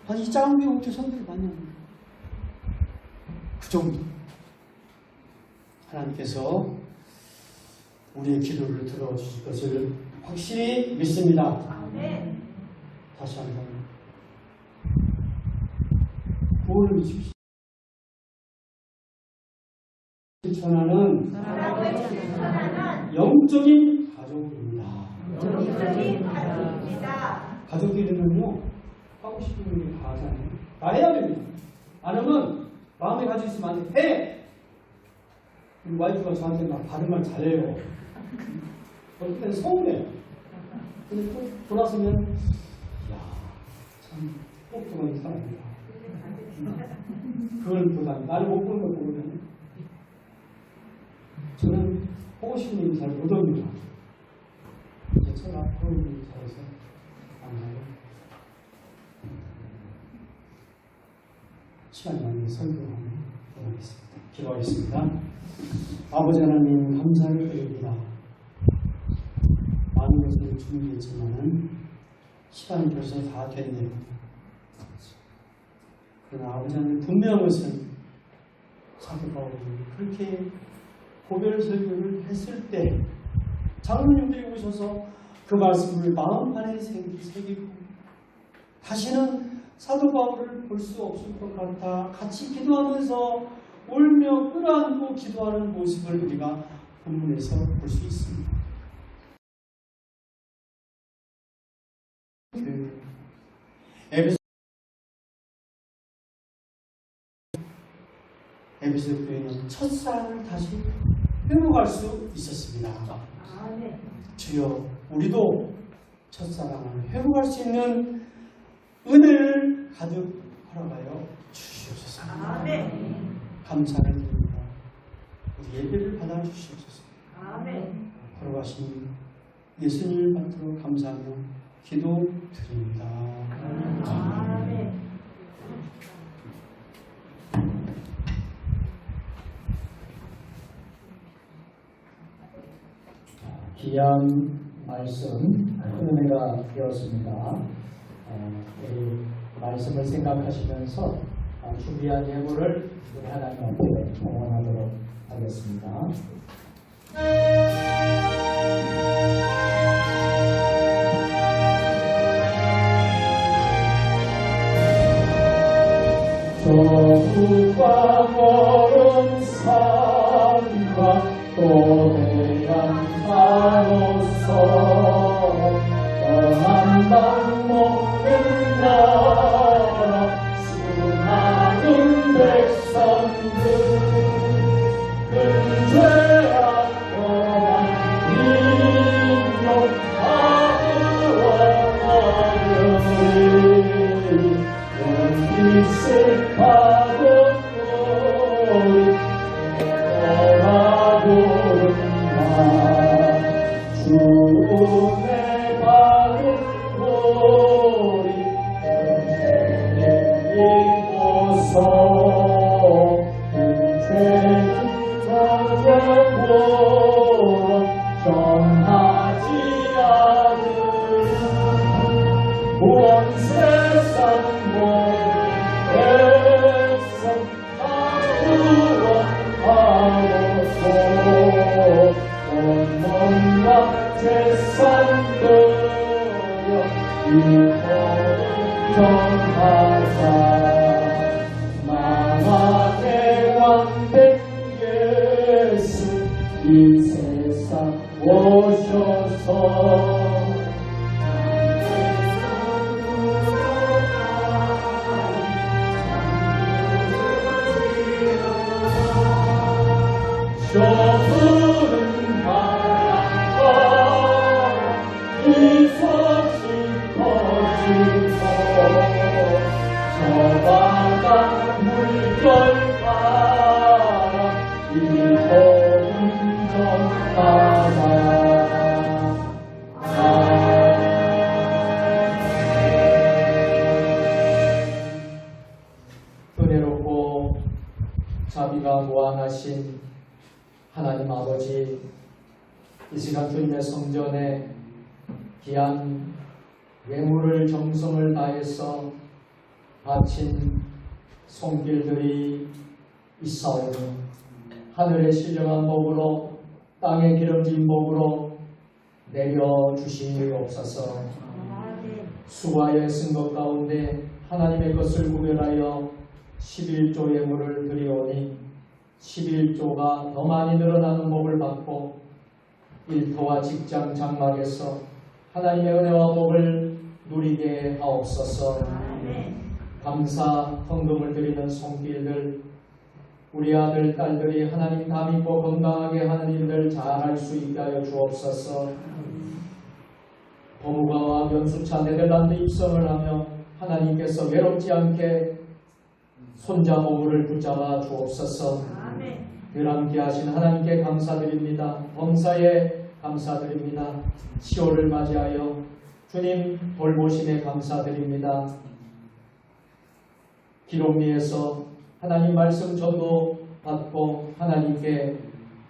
아니 이 작은 교회 어떻게 선교를 많이 합니까? 그 정도. 하나님께서 우리의 기도를 들어주실 것을 확실히 믿습니다. 다시 한번 구원을 주십시오. 천하는 영적인 가족입니다. 가족끼리는요 하고 싶은 일 다 하잖아요. 다 해야 됩니다. 안 하면 마음에 가지고 있으면 안 돼. 해! 우리 와이프가 저한테 막 다른 말 잘해요. 어떨 때는 서운해요. 근데 또 돌아서면 이야 참 똑똑한 사람이다. 그걸 보다 나를 못 보는 걸 보면 저는 보고 싶은 일이 잘 못합니다. 제가 하고 있는 일이 잘해서 안 가요. 시간이 많이 설교하면 기도하겠습니다. 기도하겠습니다. 아버지 하나님 감사를 드립니다. 많은 것을 준비했지만은 시간이 벌써 다 됐네요. 그러나 아버지 하나님 분명한 것은 사도 바울이 그렇게 고별 설교를 했을 때 장로님들이 오셔서 그 말씀을 마음판에 새기고 다시는 사도 바울을 볼 수 없을 것 같아 같이 기도하면서 울며 끌어안고 기도하는 모습을 우리가 본문에서 볼 수 있습니다. 에베소 교회는 첫사랑을 다시 회복할 수 있었습니다. 주여 우리도 첫사랑을 회복할 수 있는 은혜를 가득 허락하여 주시옵소서. 감사를 드립니다. 우리 예배를 받아주시옵소서. 걸어가신 예수님을 받들어 감사하며 기도 드립니다. 귀한 말씀 은혜가 되었습니다. 이 말씀을 생각하시면서 준비한 예물을 우리 하나님 앞에 봉헌하도록 하겠습니다. 저국과 멀은 산과 또대한 바로서 험한 방 먹는 나라 수많은 백성들 근죄악 떠난 인용 아부원하려니 원빛을 받은 우리 떠나보는나 주 은혜 받은 우리 이곳서 죄는 저절로 정하지 않은 온 세상 모든 백성 다 구원하고도 온몸과 재산 들여 이복을 전하자 만왕의 왕된 예수 이 세상 오셔서 저 푸른 바람과 이 소식 퍼지고 저 바다 물결바람 이 복음 전하라. 은혜롭고 자비가 무한하신 하나님 아버지, 이 시간 주님의 성전에 귀한 예물을 정성을 다해서 바친 손길들이 있사오니 하늘의 신령한 복으로 땅의 기름진 복으로 내려주시옵소서. 수고하여 쓴 것 가운데 하나님의 것을 구별하여 11조 예물을 드리오니 11조가 더 많이 늘어나는 복을 받고 일터와 직장 장막에서 하나님의 은혜와 복을 누리게 하옵소서. 감사 헌금을 드리는 손길들, 우리 아들 딸들이 하나님 다 믿고 건강하게 하는 일들 잘할 수 있게 하여 주옵소서. 법무가와 연수차 네덜란드 입성을 하며 하나님께서 외롭지 않게 손자 모부를 붙잡아 주옵소서. 늘 함께 하신 하나님께 감사드립니다. 범사에 감사드립니다. 10월을 맞이하여 주님 돌보심에 감사드립니다. 기록리에서 하나님 말씀 전도 받고 하나님께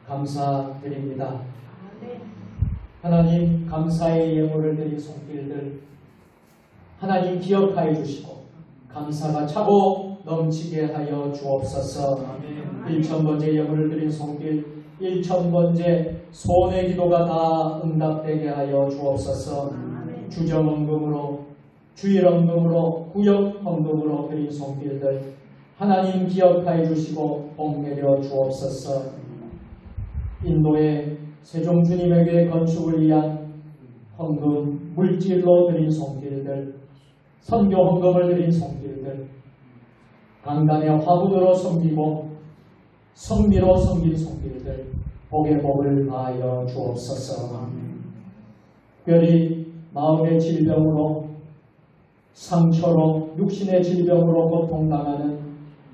감사드립니다. 하나님 감사의 예물을 드린 손길들 하나님 기억하여 주시고 감사가 차고 넘치게 하여 주옵소서. 1,000번째 예물을 드린 손길 1,000번째 소원의 기도가 다 응답되게 하여 주옵소서. 주정헌금으로 주일헌금으로 구역헌금으로 드린 손길들 하나님 기억하여 주시고 복 내려 주옵소서. 인도의 세종 주님에게 건축을 위한 헌금 물질로 드린 손길들, 선교 헌금을 드린 손길들, 강단의 화분으로 섬기고 성미로 섬긴 손길들 복의 복을 다하여 주옵소서. 특별히 마음의 질병으로 상처로 육신의 질병으로 고통당하는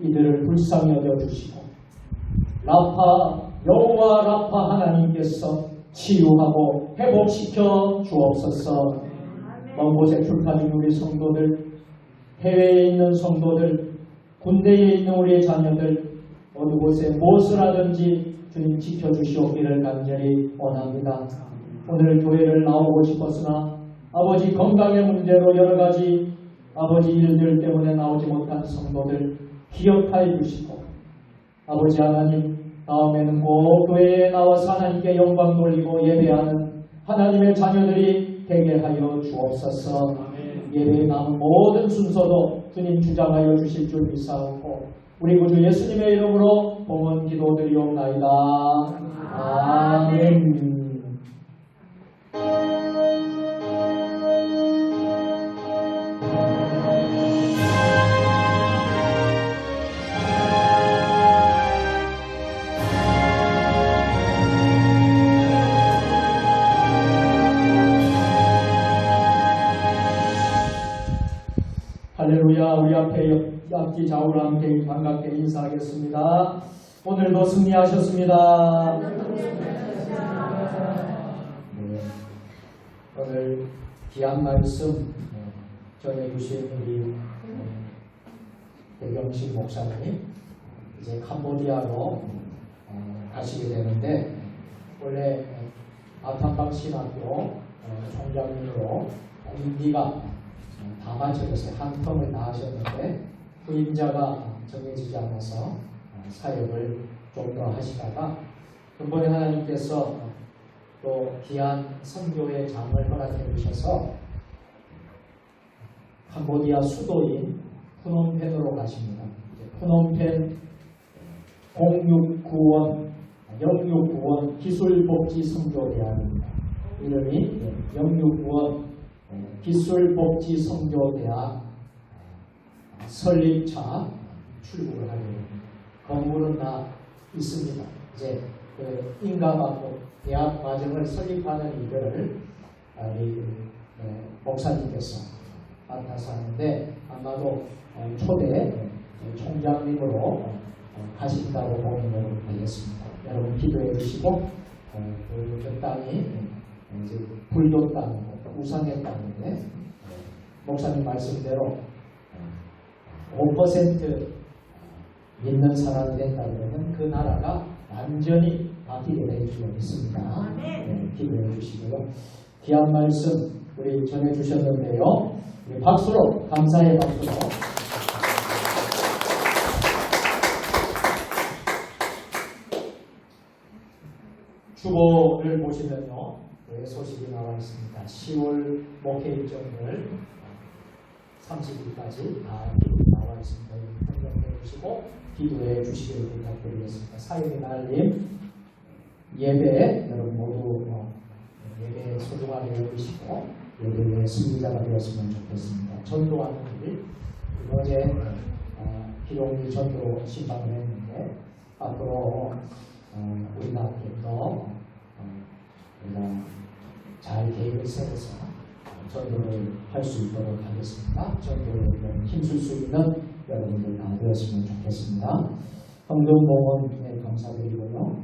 이들을 불쌍히 여겨주시고 여호와 라파 하나님께서 치유하고 회복시켜 주옵소서. 먼 곳에 출타진 우리 성도들, 해외에 있는 성도들, 군대에 있는 우리의 자녀들 어느 곳에 무엇을 하든지 주님 지켜주시옵기를 간절히 원합니다. 오늘 교회를 나오고 싶었으나 아버지 건강의 문제로 여러가지 아버지 일들 때문에 나오지 못한 성도들 기억하여 주시고 아버지 하나님 다음에는 꼭 교회에 나와서 하나님께 영광 돌리고 예배하는 하나님의 자녀들이 되게 하여 주옵소서. 예배에 남은 모든 순서도 주님 주장하여 주실 줄 믿사옵고 우리 구주 예수님의 이름으로 봉헌 기도드리옵나이다. 아멘. 할렐루야. 우리 앞에 앞뒤 좌우로 함께 반갑게 인사하겠습니다. 오늘도 승리하셨습니다. 네. 오늘 귀한 말씀 전해주신 우리 백영식 목사님 이제 캄보디아로 가시게 되는데 원래 아탄방 신학교 총장님으로 임기가 다 마쳐져서 한 텀을 다 하셨는데 그 임자가 정해지지 않아서 사역을 좀 더 하시다가 근본에 하나님께서 또 귀한 선교의 장을 허락해 주셔서 캄보디아 수도인 푸놈펜으로 가십니다. 푸놈펜 069원 기술복지선교대학입니다. 이름이 069원 기술복지선교대학 설립차 출국을 하게 됩니다. 건물은 다 있습니다. 이제 그 인가받고 대학 과정을 설립하는 일을 목사님께서 맡아서 하는데 아마도 초대 총장님으로 가신다고 보면 여러분 되겠습니다. 여러분 기도해 주시고 그 땅이 이제 불도 땅이고 우상의 땅인데 목사님 말씀대로 5% 믿는 사람이 된다 그러면 그 나라가 완전히 바뀌게 될 줄 믿습니다. 네, 기도해 주시고요. 귀한 말씀 우리 전해 주셨는데요. 우리 박수로 감사의 박수로 주보를 보시면요. 네, 소식이 나와 있습니다. 10월 목회 일정을 30일까지 다 나와 있습니다. 평정해 주시고 기도해 주시기를 부탁드리겠습니다. 사연이 날림 예배 여러분 모두 예배 소중하게 여기시고 예배의 승리자가 되었으면 좋겠습니다. 전도하는 일 어제 기록이 전도 신방을 했는데 앞으로 우리가 더 우리가 잘 계획을 세워서 전도를 할 수 있도록 하겠습니다. 전도를 힘쓸 수 있는 여러분들 다 되었으면 좋겠습니다. 헌금봉헌에 감사드리고요.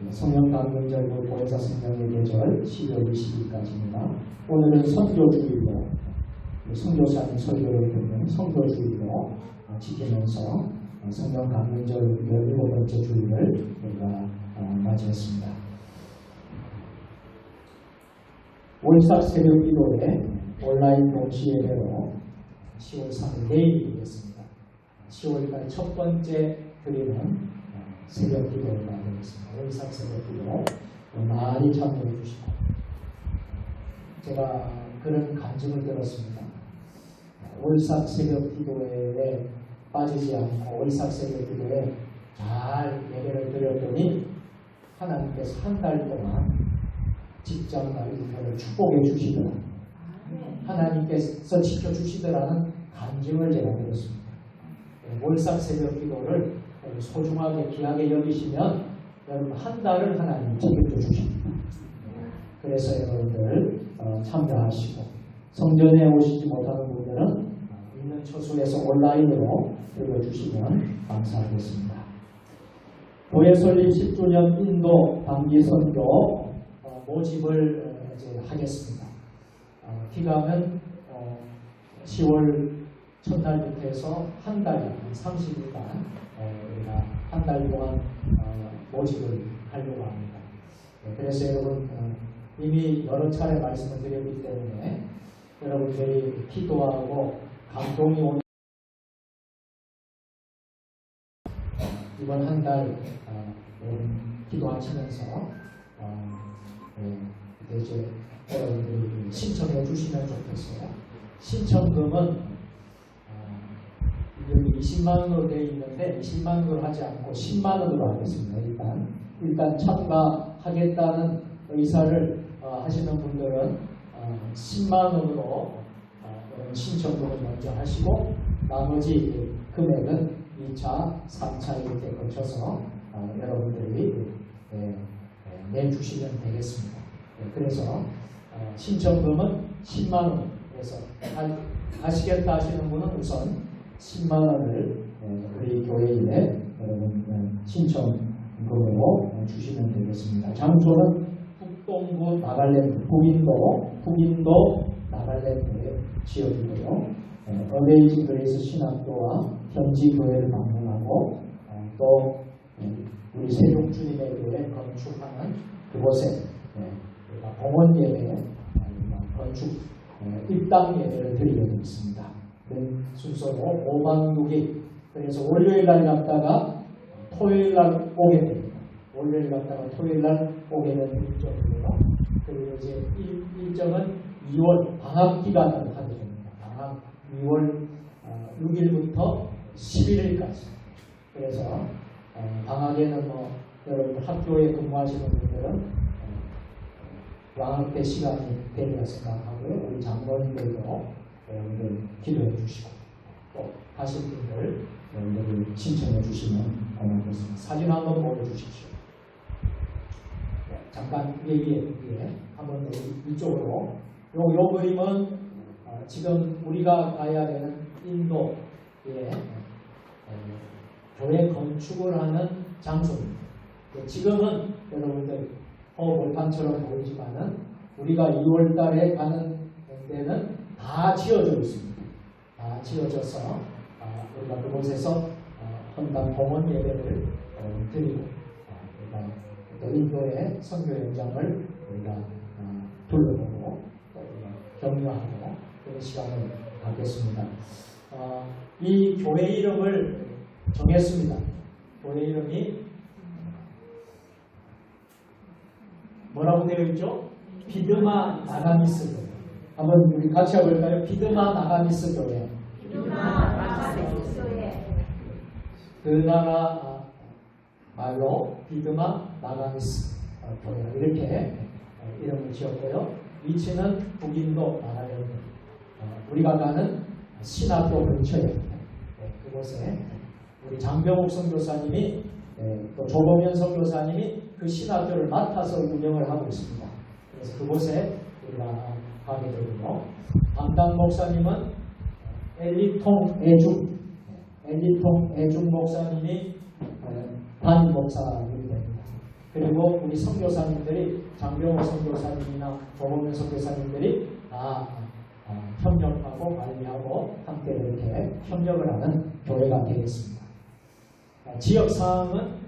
성령강림절 보혜사 성령의 계절 12월 20일까지입니다. 오늘은 선교주일로 선교사님 설교를 듣는 선교주일로 지키면서 성령강림절 17번째 주일을 우리가 맞이했습니다. 월삭 새벽 기도회 온라인 동시 예배로 10월 3일 내일이 되겠습니다. 10월달 첫 번째 드리는 새벽 기도가 되겠습니다. 월삭 새벽 기도 많이 참여해 주시고 제가 그런 간증을 들었습니다. 월삭 새벽 기도회에 빠지지 않고 월삭 새벽 기도회에 잘 예배를 드렸더니 하나님께서 한 달 동안 직장과 일터를 축복해 주시더라. 하나님께서 지켜주시더라는 간증을 제가 들었습니다. 월삭 새벽 기도를 소중하게 귀하게 여기시면 여러분 한 달을 하나님 지켜줘 주십니다. 그래서 여러분들 참여하시고 성전에 오시지 못하는 분들은 있는 처소에서 온라인으로 들려주시면 감사하겠습니다. 교회 설립 10주년 인도 단기 선교 모집을 이제 하겠습니다. 기간은 10월 첫날부터 해서 한 달, 30일간 우리가 한 달 동안 모집을 하려고 합니다. 그래서 여러분 이미 여러 차례 말씀을 드렸기 때문에 여러분들이 기도하고 감동이 오는 이번 한 달 기도하시면서 이제 여러분들이 신청해 주시면 좋겠어요. 신청금은 여기 20만 원으로 되어 있는데 20만 원으로 하지 않고 10만 원으로 하겠습니다. 일단 참가하겠다는 의사를 하시는 분들은 10만 원으로 신청금을 먼저 하시고 나머지 금액은 2차, 3차 이렇게 거쳐서 여러분들이 내주시면 되겠습니다. 그래서 신청금은 10만 원에서 하시겠다 하시는 분은 우선 10만 원을 우리 교회에 여러분 신청금으로 주시면 되겠습니다. 장소는 북동부 나갈랜드, 북인도 나갈랜드에 지어지고요. 어메이징 그레이스 신학교와 현지 교회를 방문하고 또 우리 세종 주님의 교회 건축하는 그곳에 공원 예배, 건축 입당 예배를 드리게 되어 있습니다. 그 순서로 5박 6일, 그래서 월요일 날 갔다가 토요일 날 오게 됩니다. 월요일 갔다가 토요일 날 오게 되는 일정이고요. 그리고 이제 일정은 2월 방학 기간을 하게 됩니다. 방학 2월 6일부터 11일까지. 그래서 방학에는 여러분 학교에 근무하시는 분들은 방학 때 시간이 되리라 생각하고요. 우리 장로님들도 여러분들 기도해 주시고 또 하실 분들 여러분들이 신청해 주시면 고맙겠습니다. 사진 한번 보여주십시오. 잠깐 얘기해 한번 이쪽으로 요 그림은 지금 우리가 가야 되는 인도의 교회 건축을 하는 장소입니다. 지금은 여러분들 몰판처럼 보이지만은 우리가 2월 달에 가는 데는 다 지어져 있습니다. 다 지어져서 우리가 그곳에서 헌당 공원 예배를 드리고 또 인도의 선교 현장을 우리가 둘러보고 또 격려하고 그런 시간을 갖겠습니다. 이 교회 이름을 정했습니다. 교회 이름이 뭐라고 되어 있죠? 비드마 나가미스 교회. 한번 우리 같이 해볼까요? 비드마 나가미스 교회. 그 나라 말로 비드마 나가미스 교회 이렇게 이름을 지었고요. 위치는 북인도 나갈랜드. 우리가 가는 신학교 근처에 그곳에 우리 장병옥 선교사님이 또 조범현 선교사님이 그 신학교를 맡아서 운영을 하고 있습니다. 그래서 그곳에 우리가 가게 되고요. 담당 목사님은 엘리통 애중 목사님이 담임 목사님이 됩니다. 그리고 우리 선교사님들이 장병호 선교사님이나 조범현 선교사님들이 다 협력하고 관리하고 함께 이렇게 협력을 하는 교회가 되겠습니다. 지역사항은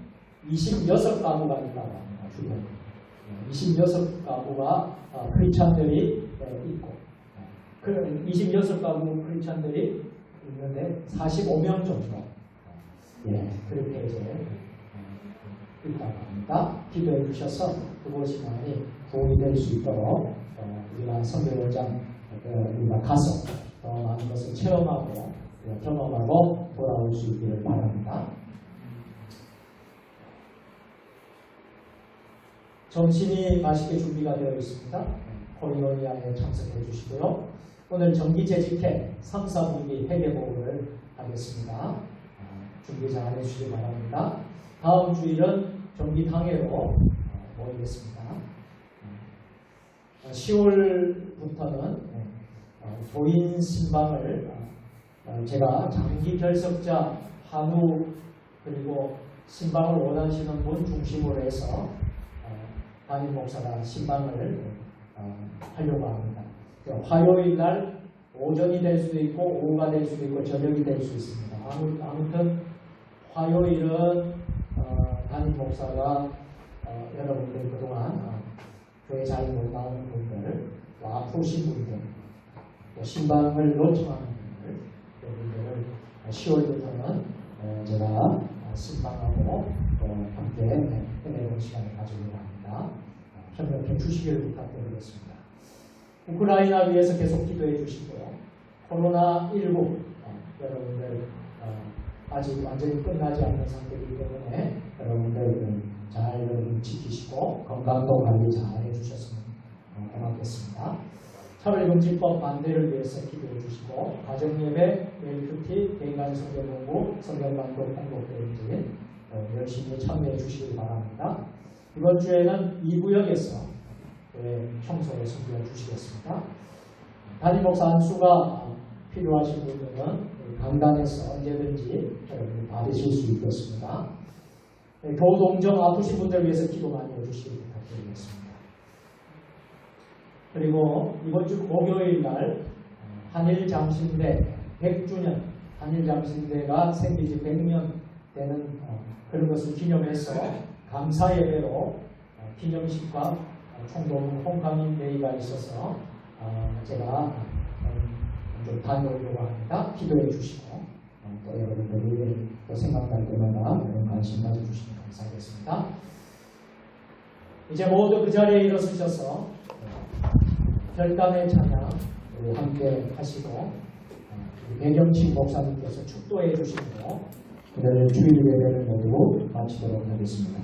26가구가 있다고 합니다. 주변에 26가구가 크리스찬들이 있고 26가구 크리스찬들이 있는데 45명 정도 그렇게 이제 있다고 합니다. 기도해 주셔서 그곳이 많이 도움이 될 수 있도록 우리가 선교 현장 우리가 가서 더 많은 것을 체험하고 경험하고 돌아올 수 있기를 바랍니다. 점심이 맛있게 준비가 되어 있습니다. 코리오니아에 참석해 주시고요. 오늘 정기재직회 3, 4분기 회계보고를 하겠습니다. 준비 잘 해주시기 바랍니다. 다음 주일은 정기당회로 모이겠습니다. 10월부터는 교인 신방을 제가 장기 결석자 한우 그리고 신방을 원하시는 분 중심으로 해서 담임 목사가 신방을 하려고 합니다. 화요일 날 오전이 될 수도 있고 오후가 될 수도 있고 저녁이 될 수 있습니다. 아무튼 화요일은 담임 목사가 여러분들 그동안 교회 잘 못 나오는 분들 또 아프신 분들 또 신방을 요청하는 분들을 10월부터는 제가 신방하고 또 함께 해내는 시간을 가지려고 합니다. 협력해 주시기를 부탁드리겠습니다. 우크라이나 위해서 계속 기도해 주시고요. 코로나19 여러분들 아직 완전히 끝나지 않는 상태이기 때문에 여러분들 잘 여러분 지키시고 건강도 관리 잘 해주셨으면 고맙겠습니다. 차별금지법 반대를 위해서 기도해 주시고 가정예배, 웰큐티, 개인간 성경공부, 성경반독 공동대행진 열심히 참여해 주시기 바랍니다. 이번 주에는 2구역에서 청소를 섬겨 주시겠습니다. 담임 목사 안수가 필요하신 분들은 강단에서 언제든지 여러분이 받으실 수 있겠습니다. 교동정 아프신 분들 위해서 기도 많이 해주시기 부탁드리겠습니다. 그리고 이번 주 목요일 날 한일잠신대 100주년 한일잠신대가 생긴 지 100년 되는 그런 것을 기념해서 감사 예배로 기념식과 총동 홈카밍 데이가 있어서 제가 좀 다녀오려고 합니다. 기도해 주시고 또 여러분들이 또 생각날 때마다 그런 관심 가져주시면 감사하겠습니다. 이제 모두 그 자리에 일어서셔서 별담의 찬양 우리 함께 하시고 배경식 목사님께서 축도해 주시고 그들의 주일 예배를 모두 마치도록 하겠습니다.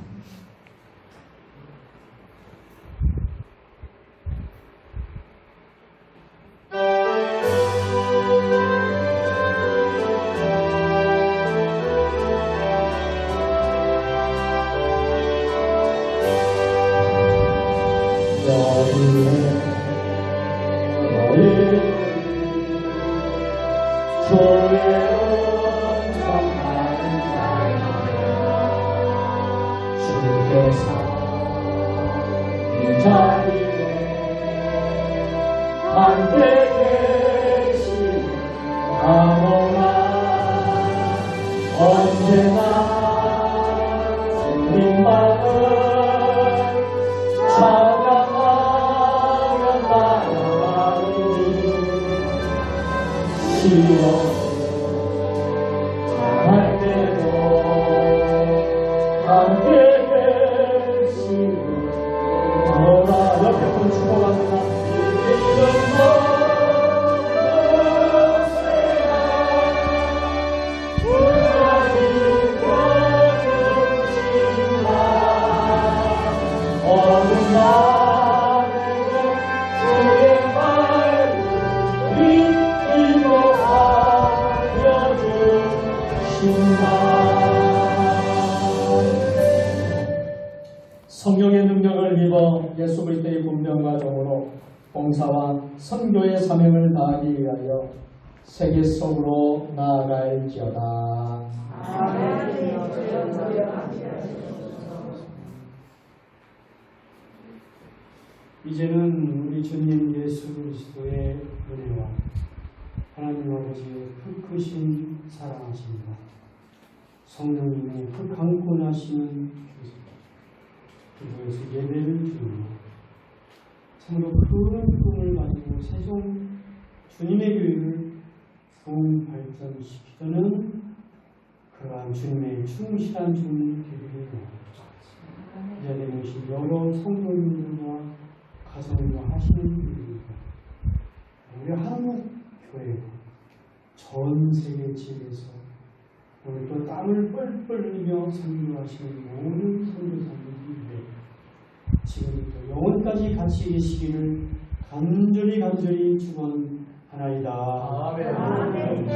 성령의 능력을 입어 예수 그리스도의 분명과 종으로 봉사와 선교의 사명을 다하기 위하여 세계 속으로 나아갈지어다. 이제는 우리 주님 예수 그리스도의 은혜와 하나님 아버지의 크신 사랑하심과 성령님의 강권하시는 기도에서 예배를 드리며 참으로 큰 꿈을 가지고 세종 주님의 교회를 성 발전시키려는 그러한 주님의 충실한 주님 되기를 원합니다. 이 자리에 오신 여러 성도님들과 가정과 하시는 분들과 우리 한국 교회 전 세계 지역에서 오늘 또 땀을 뻘뻘 흘리며 선교하시는 모든 선교사님들이 지금부터 영원까지 같이 계시기를 간절히 축원하나이다. 아멘.